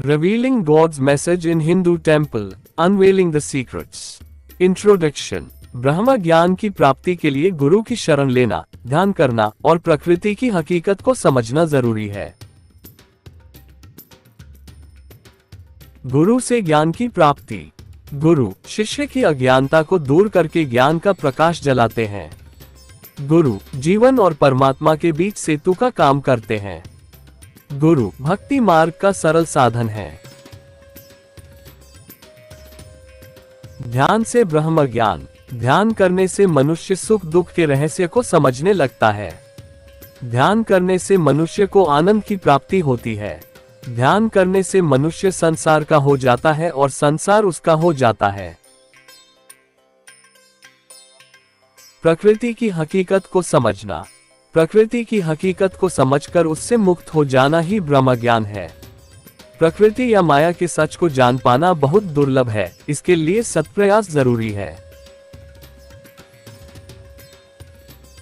Revealing God's message in Hindu temple, unveiling the secrets. Introduction. ब्रह्म ज्ञान की प्राप्ति के लिए गुरु की शरण लेना, ध्यान करना और प्रकृति की हकीकत को समझना जरूरी है। गुरु से ज्ञान की प्राप्ति। गुरु शिष्य की अज्ञानता को दूर करके ज्ञान का प्रकाश जलाते हैं। गुरु जीवन और परमात्मा के बीच सेतु का काम करते हैं। गुरु भक्ति मार्ग का सरल साधन है। ध्यान से ब्रह्म ज्ञान। ध्यान करने से मनुष्य सुख दुख के रहस्य को समझने लगता है। ध्यान करने से मनुष्य को आनंद की प्राप्ति होती है। ध्यान करने से मनुष्य संसार का हो जाता है और संसार उसका हो जाता है। प्रकृति की हकीकत को समझना। प्रकृति की हकीकत को समझकर उससे मुक्त हो जाना ही ब्रह्म ज्ञान है। प्रकृति या माया के सच को जान पाना बहुत दुर्लभ है, इसके लिए सत्प्रयास जरूरी है।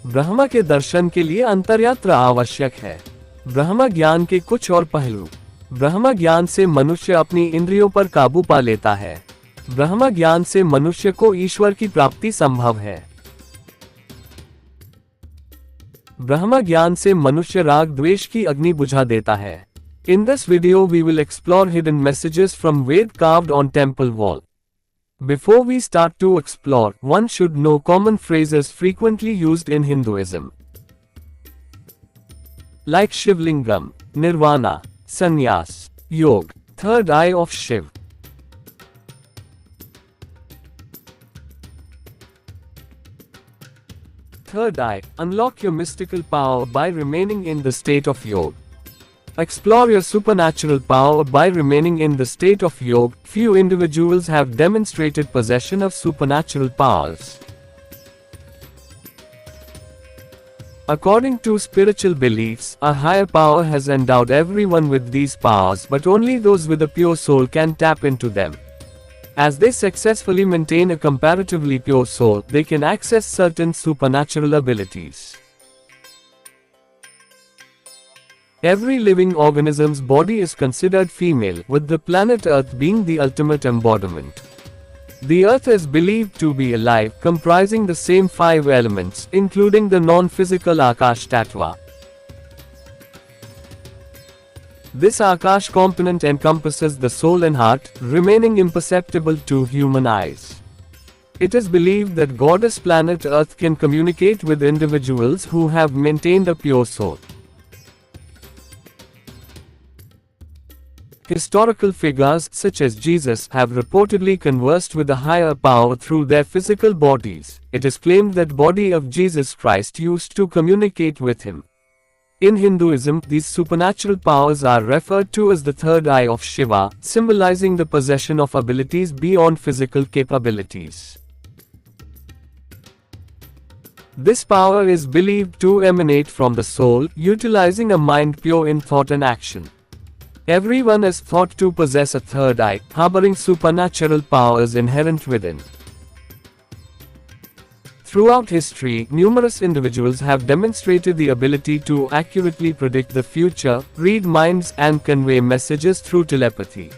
ब्रह्म के दर्शन के लिए अंतर्यात्रा आवश्यक है। ब्रह्म ज्ञान के कुछ और पहलू। ब्रह्म ज्ञान से मनुष्य अपनी इंद्रियों पर काबू पा लेता है। ब्रह्म ज्ञान से मनुष्य को ईश्वर की प्राप्ति संभव है। ब्रह्म ज्ञान से मनुष्य राग द्वेष की अग्नि बुझा देता है। In this video we will explore hidden messages from Ved carved on temple wall. Before we start to explore, one should know common phrases frequently used in Hinduism. Like Shivalingam, Nirvana, Sannyas, Yog, third eye of Shiv. Third eye, unlock your mystical power by remaining in the state of yoga. Explore your supernatural power by remaining in the state of yoga. Few individuals have demonstrated possession of supernatural powers. According to spiritual beliefs, a higher power has endowed everyone with these powers, but only those with a pure soul can tap into them. As they successfully maintain a comparatively pure soul, they can access certain supernatural abilities. Every living organism's body is considered female, with the planet Earth being the ultimate embodiment. The Earth is believed to be alive, comprising the same 5 elements, including the non-physical Akash Tattva. This Akash component encompasses the soul and heart, remaining imperceptible to human eyes. It is believed that goddess planet Earth can communicate with individuals who have maintained a pure soul. Historical figures, such as Jesus, have reportedly conversed with a higher power through their physical bodies. It is claimed that body of Jesus Christ used to communicate with him. In Hinduism, these supernatural powers are referred to as the third eye of Shiva, symbolizing the possession of abilities beyond physical capabilities. This power is believed to emanate from the soul, utilizing a mind pure in thought and action. Everyone is thought to possess a third eye, harboring supernatural powers inherent within. Throughout history, numerous individuals have demonstrated the ability to accurately predict the future, read minds, and convey messages through telepathy.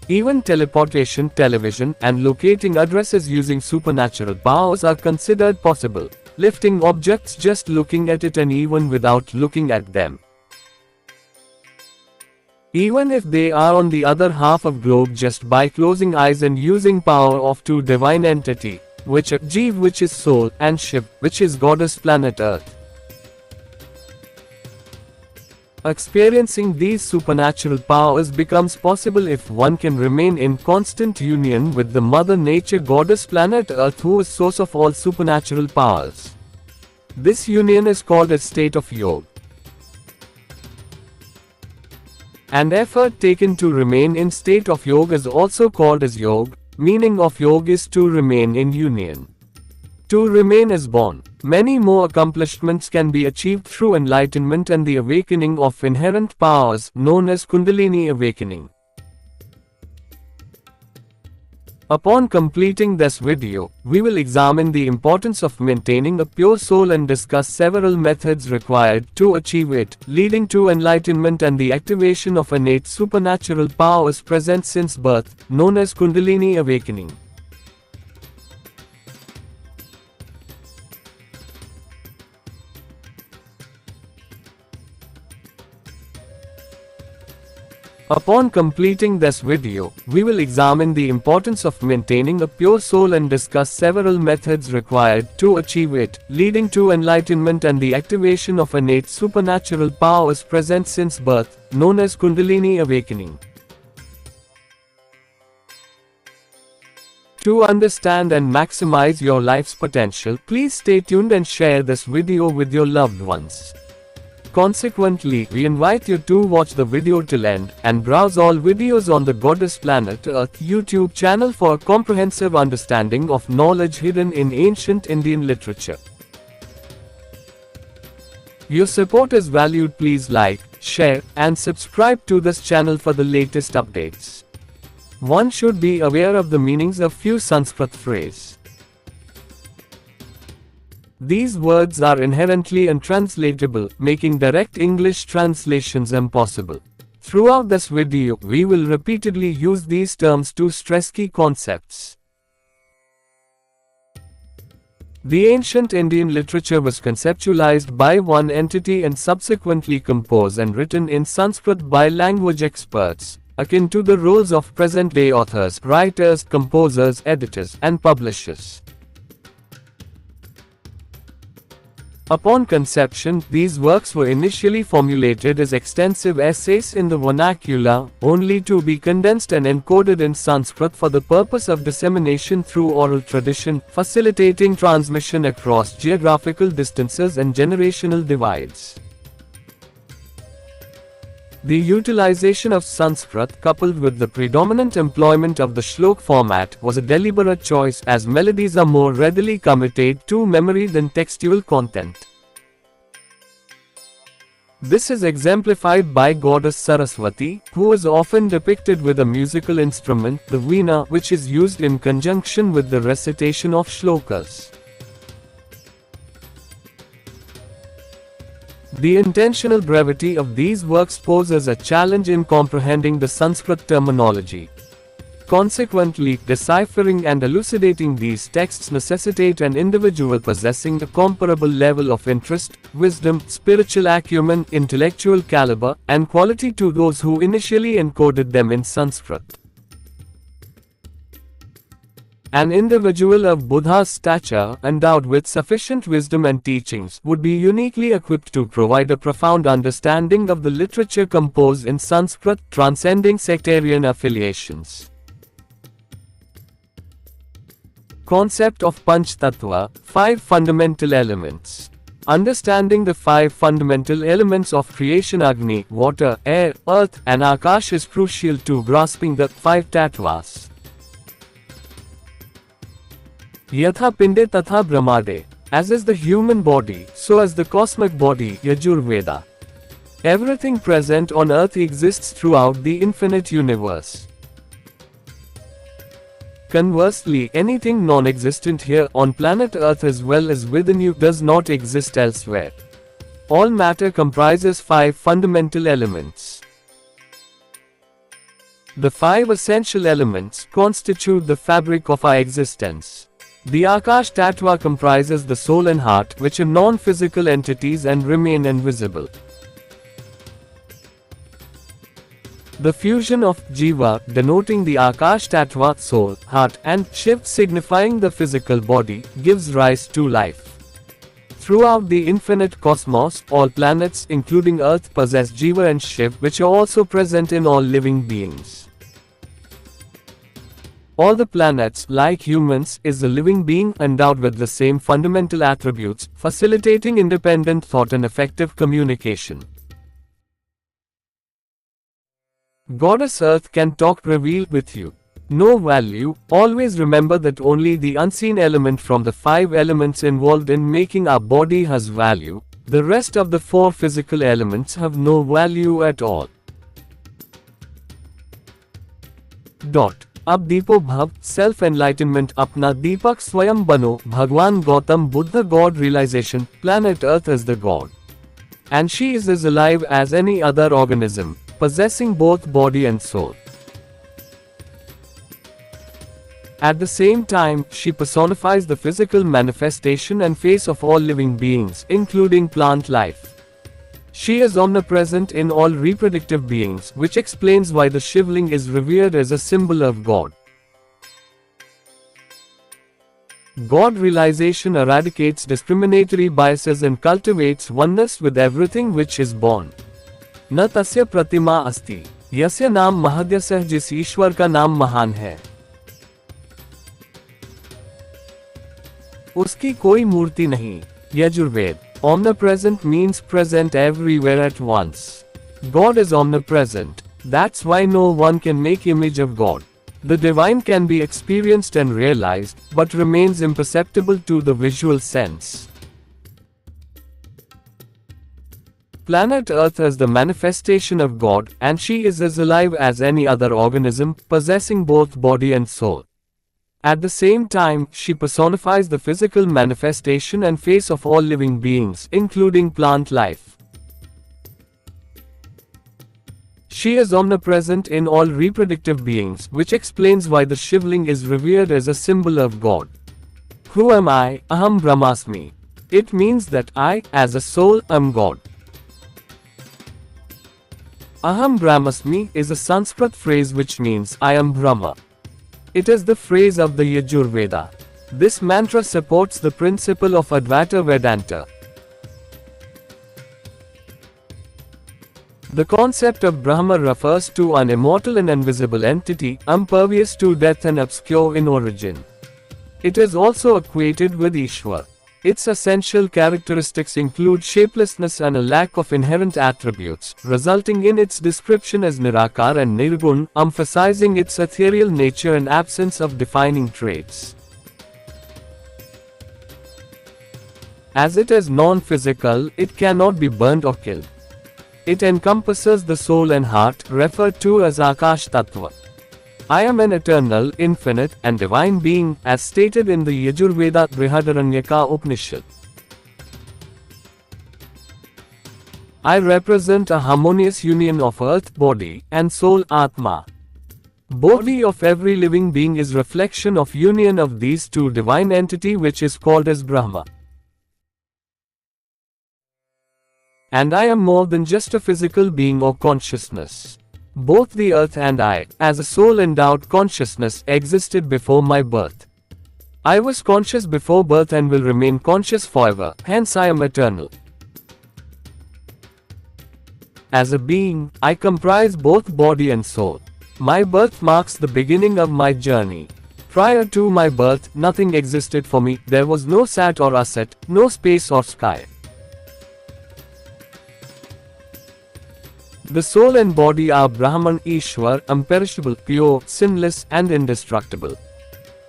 Even teleportation, television, and locating addresses using supernatural powers are considered possible, lifting objects just looking at it and even without looking at them. Even if they are on the other half of globe just by closing eyes and using power of two divine entity, which are Jeev, which is soul, and Shiv, which is goddess planet Earth. Experiencing these supernatural powers becomes possible if one can remain in constant union with the Mother Nature goddess planet Earth, who is source of all supernatural powers. This union is called a state of yoga. An effort taken to remain in state of yoga is also called as yoga. Meaning of yoga is to remain in union. To remain is born. Many more accomplishments can be achieved through enlightenment and the awakening of inherent powers, known as kundalini awakening. Upon completing this video, we will examine the importance of maintaining a pure soul and discuss several methods required to achieve it, leading to enlightenment and the activation of innate supernatural powers present since birth, known as kundalini awakening. Upon completing this video, we will examine the importance of maintaining a pure soul and discuss several methods required to achieve it, leading to enlightenment and the activation of innate supernatural powers present since birth, known as kundalini awakening. To understand and maximize your life's potential, please stay tuned and share this video with your loved ones. Consequently, we invite you to watch the video till end, and browse all videos on the Goddess Planet Earth YouTube channel for a comprehensive understanding of knowledge hidden in ancient Indian literature. Your support is valued. Please like, share, and subscribe to this channel for the latest updates. One should be aware of the meanings of few Sanskrit phrases. These words are inherently untranslatable, making direct English translations impossible. Throughout this video, we will repeatedly use these terms to stress key concepts. The ancient Indian literature was conceptualized by one entity and subsequently composed and written in Sanskrit by language experts, akin to the roles of present-day authors, writers, composers, editors, and publishers. Upon conception, these works were initially formulated as extensive essays in the vernacular, only to be condensed and encoded in Sanskrit for the purpose of dissemination through oral tradition, facilitating transmission across geographical distances and generational divides. The utilization of Sanskrit, coupled with the predominant employment of the shlok format, was a deliberate choice, as melodies are more readily committed to memory than textual content. This is exemplified by goddess Saraswati, who is often depicted with a musical instrument, the veena, which is used in conjunction with the recitation of shlokas. The intentional brevity of these works poses a challenge in comprehending the Sanskrit terminology. Consequently, deciphering and elucidating these texts necessitate an individual possessing a comparable level of interest, wisdom, spiritual acumen, intellectual caliber, and quality to those who initially encoded them in Sanskrit. An individual of Buddha's stature, endowed with sufficient wisdom and teachings, would be uniquely equipped to provide a profound understanding of the literature composed in Sanskrit, transcending sectarian affiliations. Concept of Panch Tattva, 5 fundamental elements. Understanding the 5 fundamental elements of creation, Agni, water, air, earth, and Akash, is crucial to grasping the 5 tattvas. Yatha pinde tatha brahmade. As is the human body, so is the cosmic body, Yajurveda. Everything present on earth exists throughout the infinite universe. Conversely, anything non-existent here on planet Earth as well as within you does not exist elsewhere. All matter comprises 5 fundamental elements. The 5 essential elements constitute the fabric of our existence. The Akash Tattva comprises the soul and heart, which are non-physical entities and remain invisible. The fusion of Jiva, denoting the Akash Tattva, soul, heart, and Shiv, signifying the physical body, gives rise to life. Throughout the infinite cosmos, all planets, including Earth, possess Jiva and Shiv, which are also present in all living beings. All the planets, like humans, is a living being endowed with the same fundamental attributes, facilitating independent thought and effective communication. Goddess Earth can talk, reveal with you. No value. Always remember that only the unseen element from the 5 elements involved in making our body has value. The rest of the 4 physical elements have no value at all. अब दीपो भव, self enlightenment अपना दीपक स्वयं बनो, भगवान Gautam Buddha God realization, planet Earth is the God. And she is as alive as any other organism, possessing both body and soul. At the same time, she personifies the physical manifestation and face of all living beings, including plant life. She is omnipresent in all reproductive beings, which explains why the Shivaling is revered as a symbol of God. God realization eradicates discriminatory biases and cultivates oneness with everything which is born. न तस्य प्रतिमा अस्ति, यस्य नाम महद्यस्य, जिस ईश्वर का नाम महान है, उसकी कोई मूर्ति नहीं. Yajurveda. Omnipresent means present everywhere at once. God is omnipresent. That's why no one can make image of God. The divine can be experienced and realized, but remains imperceptible to the visual sense. Planet Earth is the manifestation of God, and she is as alive as any other organism, possessing both body and soul. At the same time, she personifies the physical manifestation and face of all living beings, including plant life. She is omnipresent in all reproductive beings, which explains why the Shivaling is revered as a symbol of God. Who am I? Aham Brahmasmi. It means that I, as a soul, am God. Aham Brahmasmi is a Sanskrit phrase which means I am Brahma. It is the phrase of the Yajurveda. This mantra supports the principle of Advaita Vedanta. The concept of Brahma refers to an immortal and invisible entity, impervious to death and obscure in origin. It is also equated with Ishwar. Its essential characteristics include shapelessness and a lack of inherent attributes, resulting in its description as Nirakar and Nirgun, emphasizing its ethereal nature and absence of defining traits. As it is non-physical, it cannot be burnt or killed. It encompasses the soul and heart, referred to as Akash Tattva. I am an eternal, infinite, and divine being, as stated in the Yajurveda Brihadaranyaka Upanishad. I represent a harmonious union of earth, body, and soul, Atma. Body of every living being is reflection of union of these two divine entity which is called as Brahma. And I am more than just a physical being or consciousness. Both the earth and I, as a soul-endowed consciousness, existed before my birth. I was conscious before birth and will remain conscious forever, hence I am eternal. As a being, I comprise both body and soul. My birth marks the beginning of my journey. Prior to my birth, nothing existed for me, there was no sat or asat, no space or sky. The soul and body are Brahman Ishwar, imperishable, pure, sinless, and indestructible.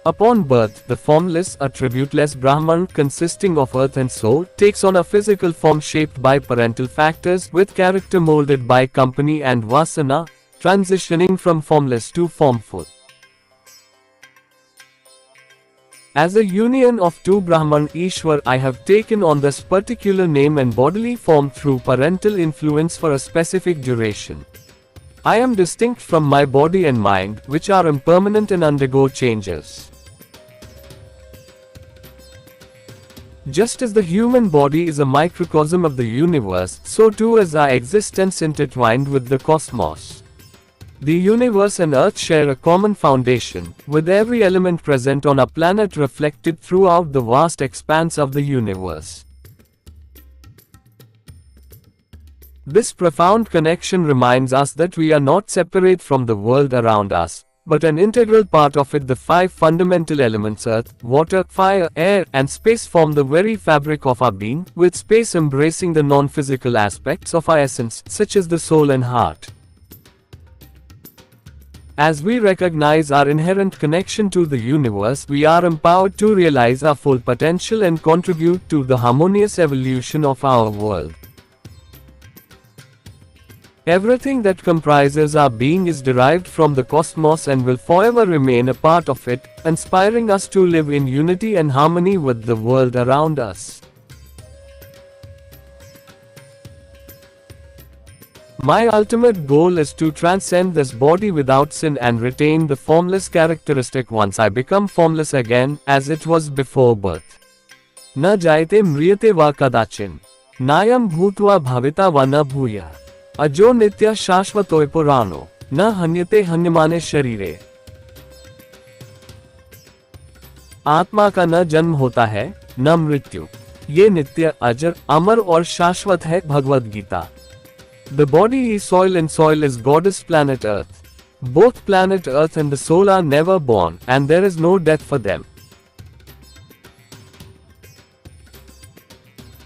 Upon birth, the formless, attributeless Brahman, consisting of earth and soul, takes on a physical form shaped by parental factors, with character molded by company and vasana, transitioning from formless to formful. As a union of two Brahman Ishwar, I have taken on this particular name and bodily form through parental influence for a specific duration. I am distinct from my body and mind, which are impermanent and undergo changes. Just as the human body is a microcosm of the universe, so too is our existence intertwined with the cosmos. The universe and Earth share a common foundation, with every element present on our planet reflected throughout the vast expanse of the universe. This profound connection reminds us that we are not separate from the world around us, but an integral part of it. The five fundamental elements earth, water, fire, air, and space form the very fabric of our being, with space embracing the non-physical aspects of our essence, such as the soul and heart. As we recognize our inherent connection to the universe, we are empowered to realize our full potential and contribute to the harmonious evolution of our world. Everything that comprises our being is derived from the cosmos and will forever remain a part of it, inspiring us to live in unity and harmony with the world around us. My ultimate goal is to transcend this body without sin and retain the formless characteristic once I become formless again, as it was before birth. Na jayate mriyate va kadachin. Nayam bhutva bhavita va na bhuya. Ajo nitya shashvatoy purano. Na hanyate hanyamane sharire. आत्मा का न जन्म होता है, न मृत्यु. ये नित्य, अजर, अमर और शाश्वत है. Bhagavad Gita. The body is soil and soil is goddess planet Earth. Both planet Earth and the soul are never born, and there is no death for them.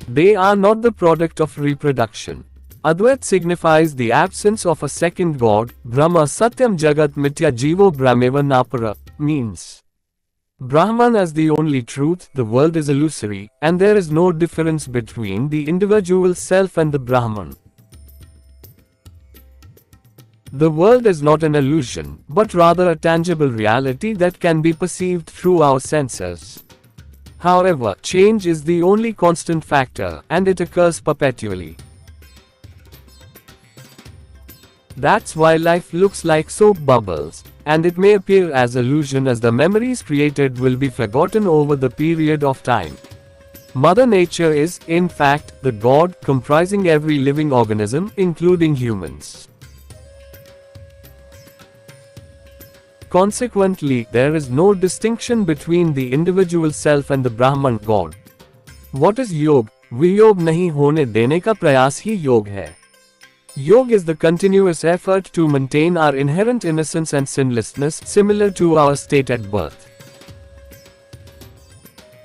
They are not the product of reproduction. Advait signifies the absence of a second god. Brahma Satyam Jagat Mithya Jivo Brahmeva Napara means Brahman as the only truth, the world is illusory, and there is no difference between the individual self and the Brahman. The world is not an illusion, but rather a tangible reality that can be perceived through our senses. However, change is the only constant factor, and it occurs perpetually. That's why life looks like soap bubbles, and it may appear as illusion as the memories created will be forgotten over the period of time. Mother Nature is, in fact, the God comprising every living organism, including humans. Consequently, there is no distinction between the individual self and the Brahman God. What is Yog? वियोग नहीं होने देने का प्रयास ही योग है. Yog is the continuous effort to maintain our inherent innocence and sinlessness, similar to our state at birth.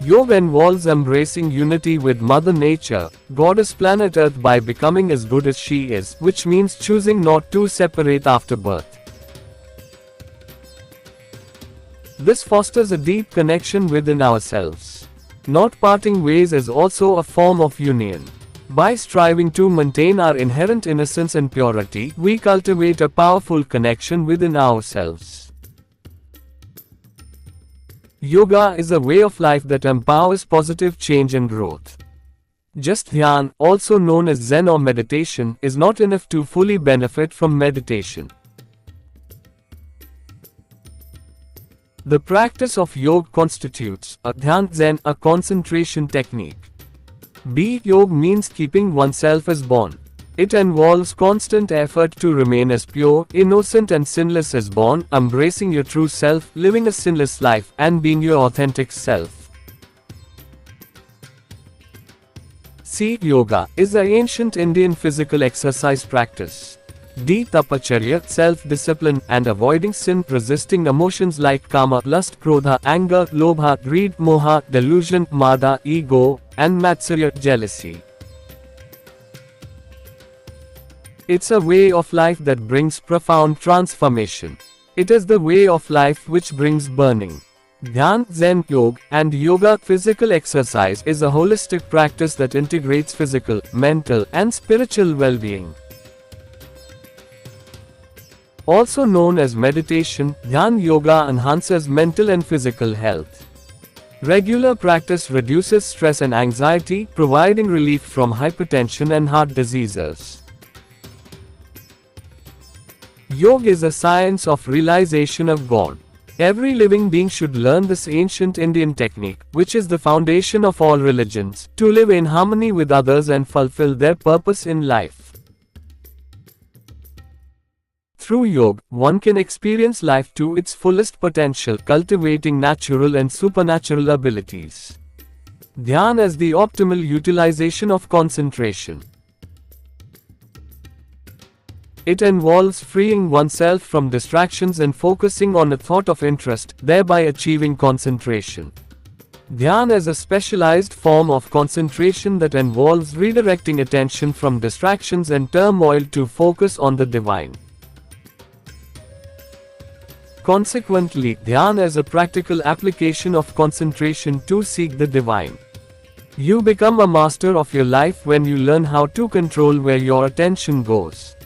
Yoga involves embracing unity with Mother Nature, Goddess Planet Earth, by becoming as good as she is, which means choosing not to separate after birth. This fosters a deep connection within ourselves. Not parting ways is also a form of union. By striving to maintain our inherent innocence and purity, we cultivate a powerful connection within ourselves. Yoga is a way of life that empowers positive change and growth. Just dhyan, also known as Zen or meditation, is not enough to fully benefit from meditation. The practice of yoga constitutes a dhyan zen, a concentration technique. Yoga means keeping oneself as born. It involves constant effort to remain as pure, innocent and sinless as born, embracing your true self, living a sinless life, and being your authentic self. Yoga is an ancient Indian physical exercise practice. Tapacharya, self-discipline, and avoiding sin, resisting emotions like kama, lust, krodha, anger, lobha, greed, moha, delusion, mada, ego, and matsarya, jealousy. It's a way of life that brings profound transformation. It is the way of life which brings burning. Dhyan, Zen, Yoga, and Yoga physical exercise is a holistic practice that integrates physical, mental, and spiritual well-being. Also known as meditation, Dhyan Yoga enhances mental and physical health. Regular practice reduces stress and anxiety, providing relief from hypertension and heart diseases. Yoga is a science of realization of God. Every living being should learn this ancient Indian technique, which is the foundation of all religions, to live in harmony with others and fulfill their purpose in life. Through yoga, one can experience life to its fullest potential, cultivating natural and supernatural abilities. Dhyan is the optimal utilization of concentration. It involves freeing oneself from distractions and focusing on a thought of interest, thereby achieving concentration. Dhyan is a specialized form of concentration that involves redirecting attention from distractions and turmoil to focus on the divine. Consequently, Dhyan is a practical application of concentration to seek the divine. You become a master of your life when you learn how to control where your attention goes.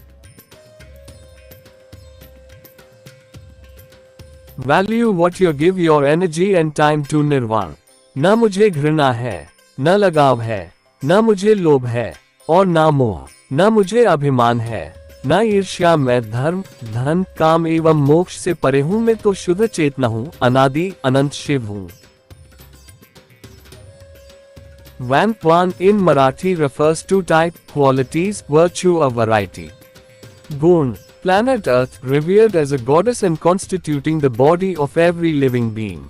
Value what you give your energy and time to nirvana. न मुझे घृणा है, न लगाव है, न मुझे लोभ है, और न मोह, न मुझे अभिमान है, न ईर्ष्या। मैं धर्म, धन, काम एवं मोक्ष से परे हूँ। मैं तो शुद्ध चेतना हूँ, अनादि अनंत शिव हूँ। Vantwan in Marathi refers to type, qualities, virtue or variety. Gun, planet Earth, revered as a goddess and constituting the body of every living being.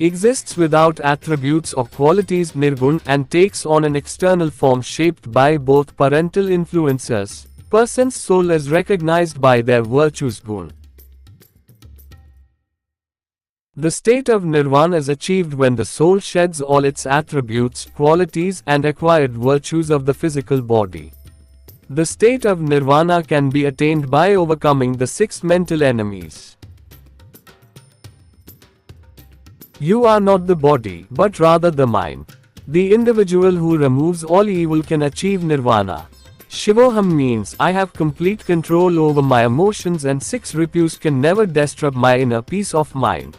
Exists without attributes or qualities nirgun and takes on an external form shaped by both parental influences. Person's soul is recognized by their virtues gun. The state of nirvana is achieved when the soul sheds all its attributes, qualities and acquired virtues of the physical body. The state of nirvana can be attained by overcoming the 6 mental enemies. You are not the body, but rather the mind. The individual who removes all evil can achieve nirvana. Shivoham means I have complete control over my emotions and 6 ripus can never disturb my inner peace of mind.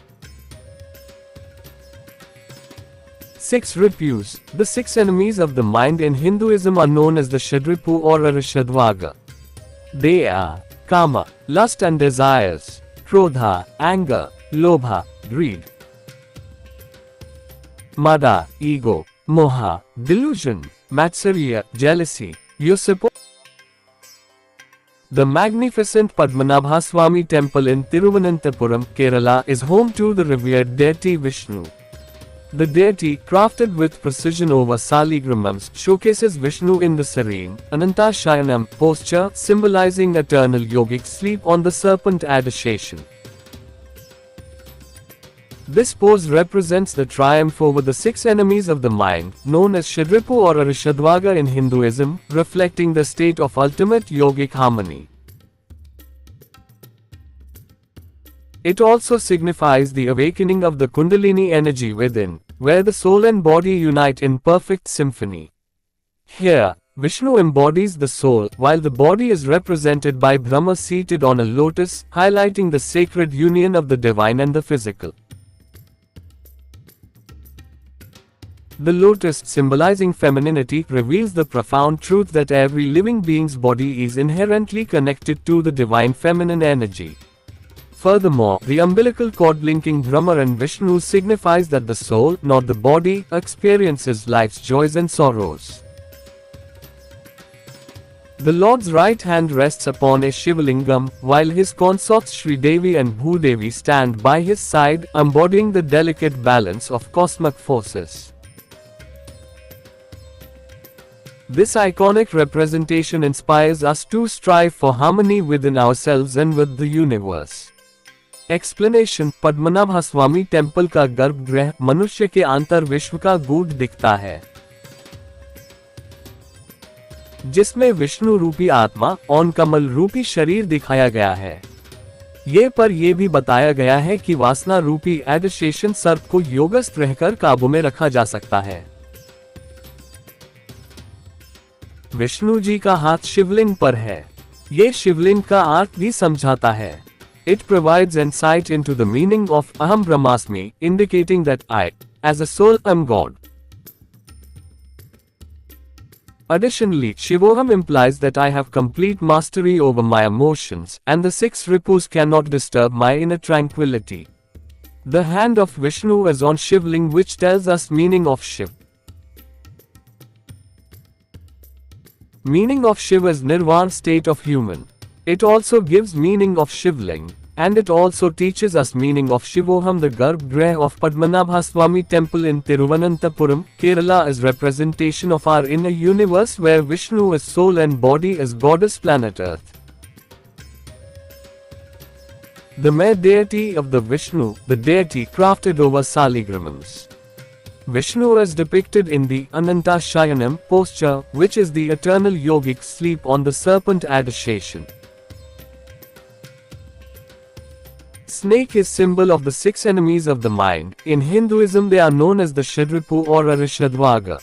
6 ripus, the 6 enemies of the mind in Hinduism are known as the shadripu or arishadvarga. They are kama, lust and desires, krodha, anger, lobha, greed, mada, ego, moha, delusion, matsarya, jealousy. You suppose the magnificent Padmanabhaswamy Temple in Thiruvananthapuram, Kerala is home to the revered deity Vishnu. The deity, crafted with precision over saligramams, showcases Vishnu in the serene, Anantha Shayanam posture, symbolizing eternal yogic sleep on the serpent Adisheshan. This pose represents the triumph over the 6 enemies of the mind, known as shadripu or arishadvarga in Hinduism, reflecting the state of ultimate yogic harmony. It also signifies the awakening of the kundalini energy within, where the soul and body unite in perfect symphony. Here, Vishnu embodies the soul, while the body is represented by Brahma seated on a lotus, highlighting the sacred union of the divine and the physical. The lotus, symbolizing femininity, reveals the profound truth that every living being's body is inherently connected to the divine feminine energy. Furthermore, the umbilical cord linking Brahma and Vishnu signifies that the soul, not the body, experiences life's joys and sorrows. The Lord's right hand rests upon a Shivalingam, while his consorts Sridevi and Bhudevi stand by his side, embodying the delicate balance of cosmic forces. This iconic representation inspires us to strive for harmony within ourselves and with the universe. Explanation: Padmanabhaswamy temple का गर्भगृह मनुष्य के आंतर विश्व का गूढ़ दिखता है, जिसमें विष्णु रूपी आत्मा और कमल रूपी शरीर दिखाया गया है। ये भी बताया गया है कि वासना रूपी एडिशेशन सर्प को योगस्थ रहकर काबू में रखा जा सकता है। विष्णु जी का हाथ शिवलिंग पर है। ये शिवलिंग का अर्थ भी समझाता है। It provides insight into the meaning of Aham Brahmasmi, indicating that I, as a soul, am God. Additionally, Shivoham implies that I have complete mastery over my emotions, and the 6 ripus cannot disturb my inner tranquility. The hand of Vishnu is on Shivling, which tells us meaning of Shiv. Meaning of Shiv is Nirvana state of human. It also gives meaning of Shivling, and it also teaches us meaning of Shivoham. The Garbhagriha of Padmanabhaswamy Temple in Thiruvananthapuram, Kerala is representation of our inner universe where Vishnu is soul and body is goddess planet Earth. The mere deity of the Vishnu, the deity crafted over saligramams. Vishnu is depicted in the Anantha Shayanam posture, which is the eternal yogic sleep on the serpent Adisheshan. Snake is symbol of the 6 enemies of the mind. In Hinduism they are known as the shadripu or arishadvarga.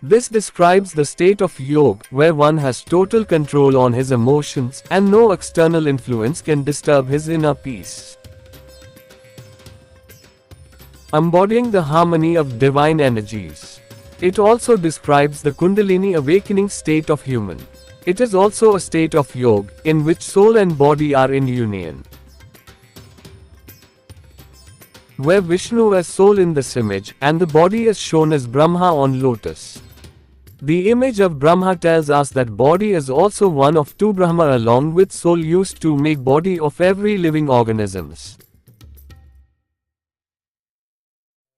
This describes the state of yoga where one has total control on his emotions and no external influence can disturb his inner peace. Embodying the harmony of divine energies. It also describes the kundalini awakening state of human. It is also a state of yoga in which soul and body are in union. Where Vishnu as soul in this image and the body is shown as Brahma on lotus. The image of Brahma tells us that body is also one of two Brahma along with soul used to make body of every living organisms.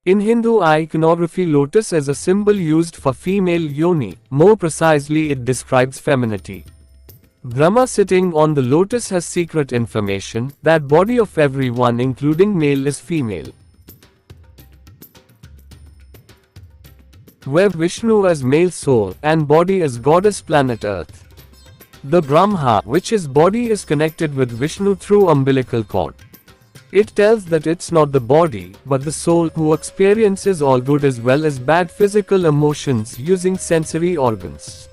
In Hindu iconography, lotus is a symbol used for female yoni, more precisely it describes femininity. Brahma sitting on the lotus has secret information that body of everyone including male is female. Where Vishnu as male soul and body as goddess planet earth. The Brahma, which is body, is connected with Vishnu through umbilical cord. It tells that it's not the body, but the soul who experiences all good as well as bad physical emotions using sensory organs.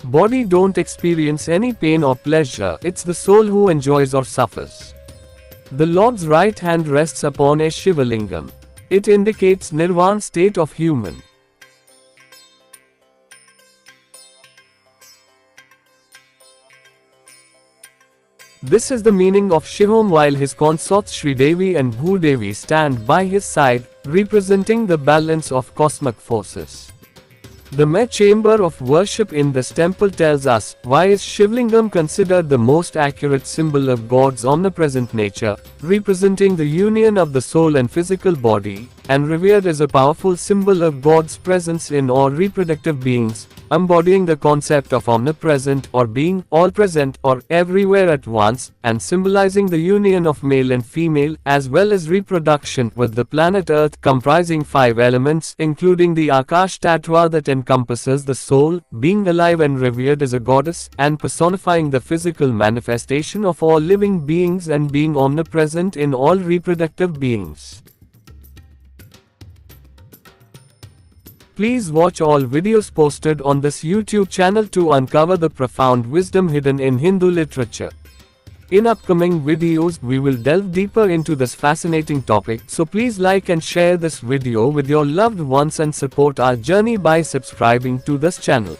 Body don't experience any pain or pleasure, it's the soul who enjoys or suffers. The Lord's right hand rests upon a Shivalingam. It indicates nirvana state of human. This is the meaning of Shivam while his consorts Sridevi and Bhudevi stand by his side, representing the balance of cosmic forces. The main chamber of worship in this temple tells us why is Shivalingam considered the most accurate symbol of God's omnipresent nature, representing the union of the soul and physical body, and revered as a powerful symbol of God's presence in all reproductive beings, embodying the concept of omnipresent or being all-present or everywhere at once, and symbolizing the union of male and female, as well as reproduction with the planet Earth comprising 5 elements including the Akash Tattva that encompasses the soul, being alive and revered as a goddess, and personifying the physical manifestation of all living beings and being omnipresent in all reproductive beings. Please watch all videos posted on this YouTube channel to uncover the profound wisdom hidden in Hindu literature. In upcoming videos, we will delve deeper into this fascinating topic, so please like and share this video with your loved ones and support our journey by subscribing to this channel.